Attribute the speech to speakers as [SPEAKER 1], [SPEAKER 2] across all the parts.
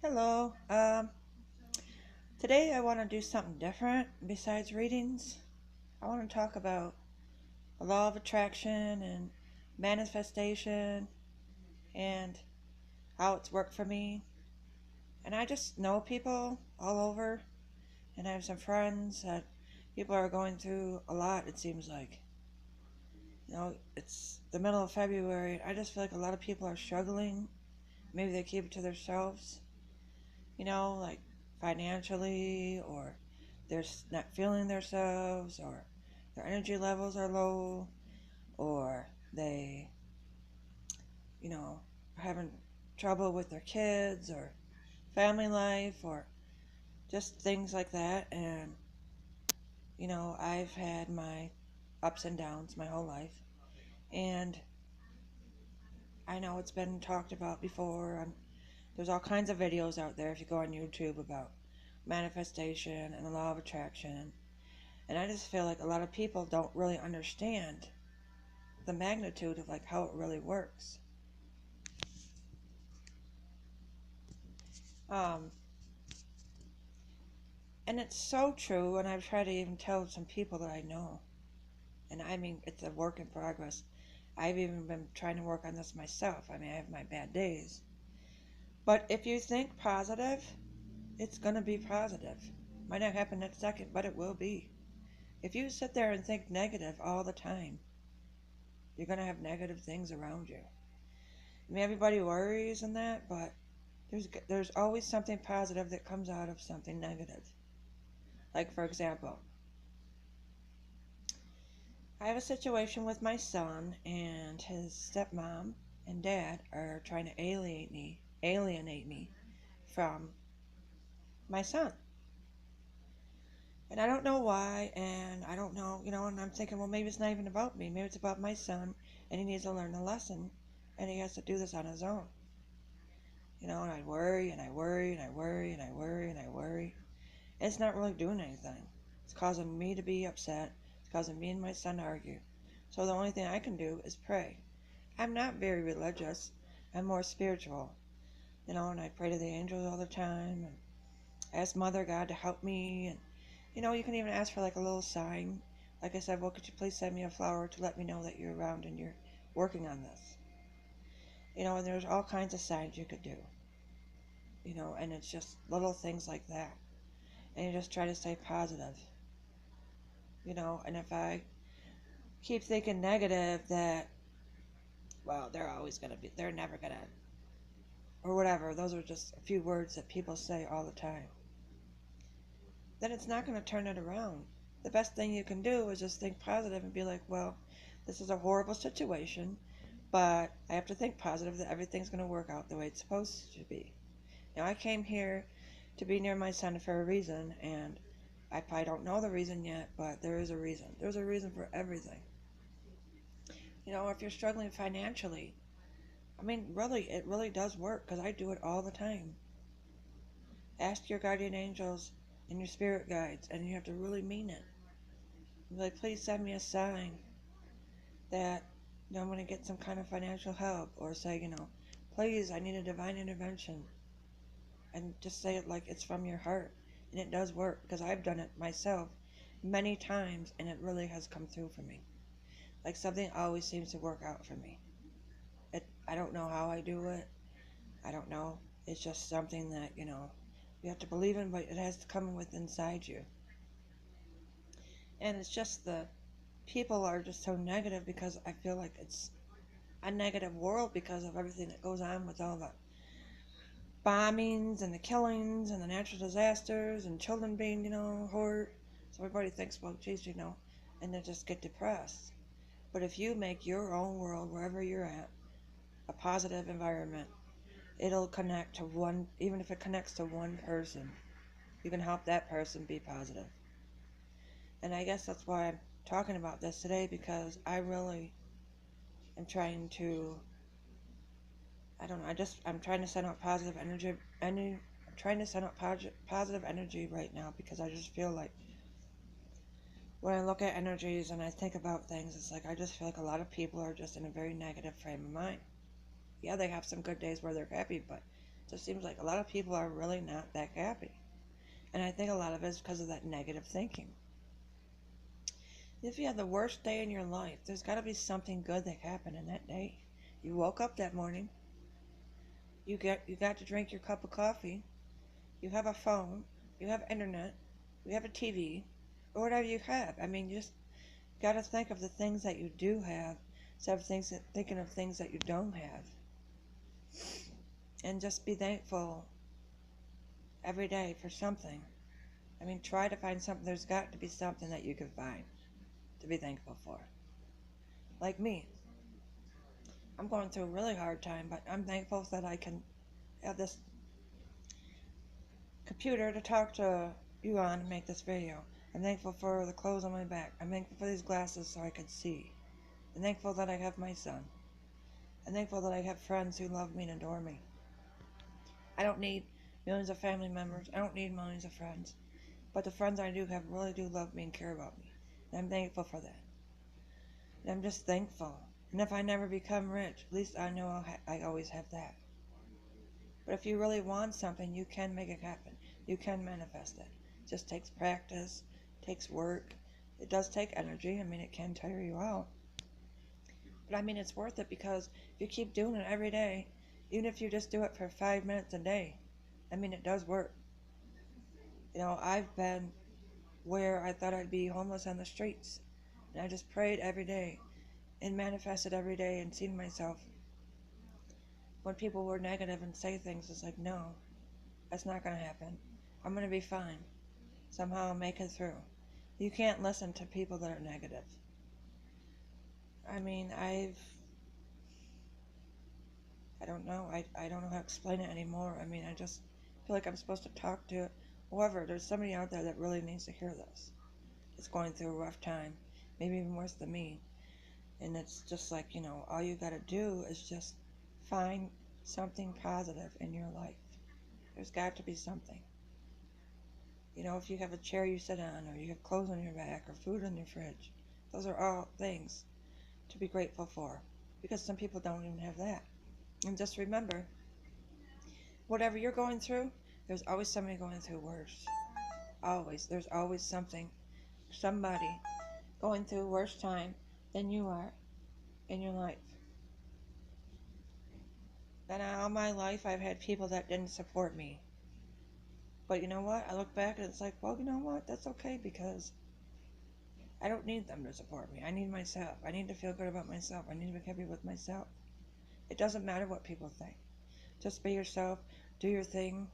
[SPEAKER 1] Hello. Today I want to do something different besides readings. I want to talk about the law of attraction and manifestation and how it's worked for me. And I just know people all over, and I have some friends that people are going through a lot, it seems like. It's the middle of February. I just feel like a lot of people are struggling. Maybe they keep it to themselves, like financially, or they're not feeling themselves, or their energy levels are low, or they, are having trouble with their kids, or family life, or just things like that. And, I've had my ups and downs my whole life. And I know it's been talked about before. There's all kinds of videos out there if you go on YouTube about manifestation and the law of attraction. And I just feel like a lot of people don't really understand the magnitude of like how it really works. Um, and it's so true, and I've tried to even tell some people that I know. And I mean, it's a work in progress. I've even been trying to work on this myself. I mean, I have my bad days. But if you think positive, it's going to be positive. Might not happen next second, but it will be. If you sit there and think negative all the time, you're going to have negative things around you. I mean, everybody worries and that, but there's always something positive that comes out of something negative. Like, for example, I have a situation with my son, and his stepmom and dad are trying to alienate me from my son. And I don't know why, and I don't know, and I'm thinking, well, maybe it's not even about me. Maybe it's about my son, and he needs to learn a lesson, and he has to do this on his own. And I worry, and I worry, and I worry, and I worry, and I worry. And it's not really doing anything. It's causing me to be upset. It's causing me and my son to argue. So the only thing I can do is pray. I'm not very religious. I'm more spiritual. And I pray to the angels all the time and ask Mother God to help me. And, you can even ask for like a little sign. Like I said, well, could you please send me a flower to let me know that you're around and you're working on this? And there's all kinds of signs you could do. And it's just little things like that. And you just try to stay positive. And if I keep thinking negative that, well, they're never gonna, or whatever, those are just a few words that people say all the time, then it's not gonna turn it around. The best thing you can do is just think positive and be like, well, this is a horrible situation, but I have to think positive that everything's gonna work out the way it's supposed to be. Now, I came here to be near my son for a reason, and I probably don't know the reason yet, but there is a reason. There's a reason for everything. If you're struggling financially, I mean, really, it really does work because I do it all the time. Ask your guardian angels and your spirit guides, and you have to really mean it. Be like, please send me a sign that I'm going to get some kind of financial help, or say, please, I need a divine intervention, and just say it like it's from your heart, and it does work because I've done it myself many times, and it really has come through for me. Like something always seems to work out for me. I don't know how I do it. I don't know. It's just something that, you have to believe in, but it has to come with inside you. And it's just the people are just so negative because I feel like it's a negative world because of everything that goes on with all the bombings and the killings and the natural disasters and children being, hurt. So everybody thinks, well, geez, and they just get depressed. But if you make your own world, wherever you're at, a positive environment, it'll connect to one, even if it connects to one person, you can help that person be positive. And I guess that's why I'm talking about this today, because I really am trying to, I don't know, I'm trying to send out positive energy, I'm trying to send out positive energy right now, because I just feel like when I look at energies and I think about things, it's like I just feel like a lot of people are just in a very negative frame of mind. Yeah, they have some good days where they're happy, but just seems like a lot of people are really not that happy. And I think a lot of it is because of that negative thinking. If you had the worst day in your life, there's got to be something good that happened in that day. You woke up that morning, you got to drink your cup of coffee, you have a phone, you have internet, you have a TV, or whatever you have. I mean, you just got to think of the things that you do have instead of thinking of things that you don't have. And just be thankful every day for something. I mean, try to find something. There's got to be something that you can find to be thankful for. Like me, I'm going through a really hard time, but I'm thankful that I can have this computer to talk to you on and make this video. I'm thankful for the clothes on my back. I'm thankful for these glasses so I can see. I'm thankful that I have my son. I'm thankful that I have friends who love me and adore me. I don't need millions of family members. I don't need millions of friends. But the friends I do have really do love me and care about me. And I'm thankful for that. And I'm just thankful. And if I never become rich, at least I know I always have that. But if you really want something, you can make it happen. You can manifest it. It just takes practice, takes work. It does take energy. I mean, it can tire you out. But I mean, it's worth it because if you keep doing it every day, even if you just do it for 5 minutes a day, I mean, it does work. You know, I've been where I thought I'd be homeless on the streets. And I just prayed every day and manifested every day and seen myself. When people were negative and say things, it's like, no, that's not going to happen. I'm going to be fine. Somehow I'll make it through. You can't listen to people that are negative. I mean, I don't know. I don't know how to explain it anymore. I mean, I just feel like I'm supposed to talk to it. However, there's somebody out there that really needs to hear this. It's going through a rough time, maybe even worse than me. And it's just like, you know, all you got to do is just find something positive in your life. There's got to be something. You know, if you have a chair you sit on, or you have clothes on your back, or food in your fridge, those are all things to be grateful for. Because some people don't even have that. And just remember, whatever you're going through, there's always somebody going through worse. Always. There's always somebody going through a worse time than you are in your life. And all my life, I've had people that didn't support me. But you know what? I look back and it's like, well, you know what? That's okay because I don't need them to support me. I need myself. I need to feel good about myself. I need to be happy with myself. It doesn't matter what people think. Just be yourself. Do your thing.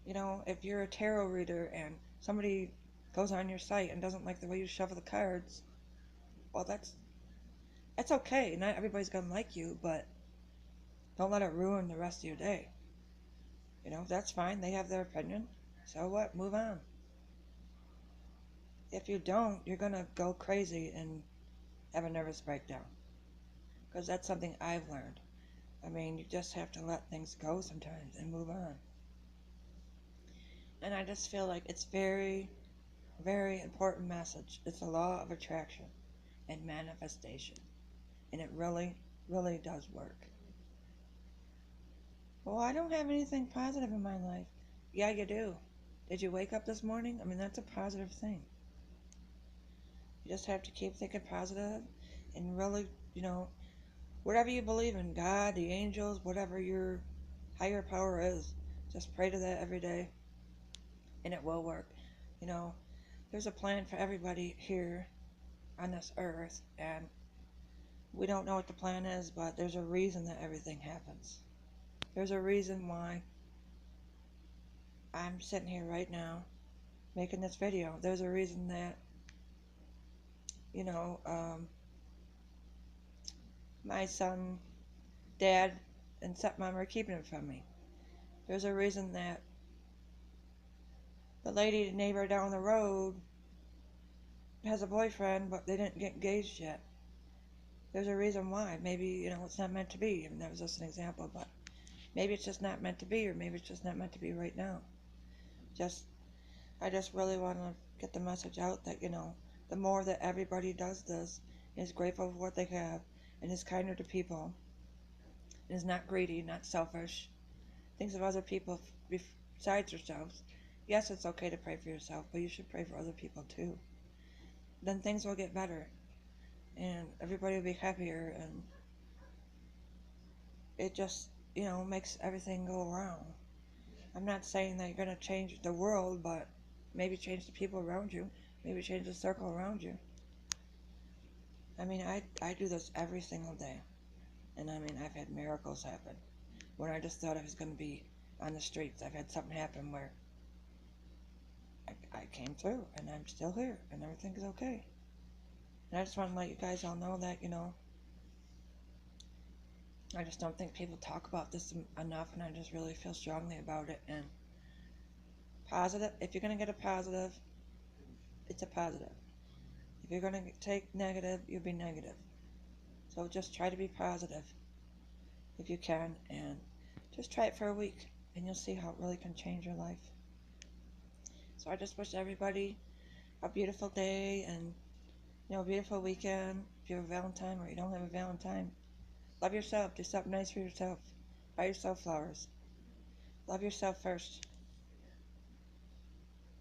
[SPEAKER 1] You know, if you're a tarot reader and somebody goes on your site and doesn't like the way you shuffle the cards, well, that's okay. Not everybody's going to like you, but don't let it ruin the rest of your day. You know, that's fine. They have their opinion. So what? Move on. If you don't, you're going to go crazy and have a nervous breakdown. Because that's something I've learned. I mean, you just have to let things go sometimes and move on. And I just feel like it's very, very important message. It's the law of attraction and manifestation. And it really, really does work. Well, I don't have anything positive in my life. Yeah, you do. Did you wake up this morning? I mean, that's a positive thing. You just have to keep thinking positive and really, you know, whatever you believe in, God, the angels, whatever your higher power is, just pray to that every day and it will work. You know, there's a plan for everybody here on this earth, and we don't know what the plan is, but there's a reason that everything happens. There's a reason why I'm sitting here right now making this video. There's a reason that, you know, my son, dad, and stepmom are keeping it from me. There's a reason that the lady neighbor down the road has a boyfriend, but they didn't get engaged yet. There's a reason why. Maybe, you know, it's not meant to be. I mean, that was just an example, but maybe it's just not meant to be, or maybe it's just not meant to be right now. I just really want to get the message out that, you know, the more that everybody does this, is grateful for what they have, and is kinder to people, and is not greedy, not selfish, thinks of other people besides yourselves. Yes, it's okay to pray for yourself, but you should pray for other people too. Then things will get better, and everybody will be happier, and it just, makes everything go around. I'm not saying that you're going to change the world, but maybe change the people around you, maybe change the circle around you. I mean, I do this every single day, and I mean, I've had miracles happen when I just thought I was going to be on the streets. I've had something happen where I came through, and I'm still here, and everything is okay. And I just want to let you guys all know that, I just don't think people talk about this enough, and I just really feel strongly about it. And positive, if you're going to get a positive, it's a positive. If you're going to take negative, you'll be negative. So just try to be positive if you can, and just try it for a week, and you'll see how it really can change your life. So I just wish everybody a beautiful day and, a beautiful weekend. If you have a Valentine or you don't have a Valentine, love yourself. Do something nice for yourself. Buy yourself flowers. Love yourself first.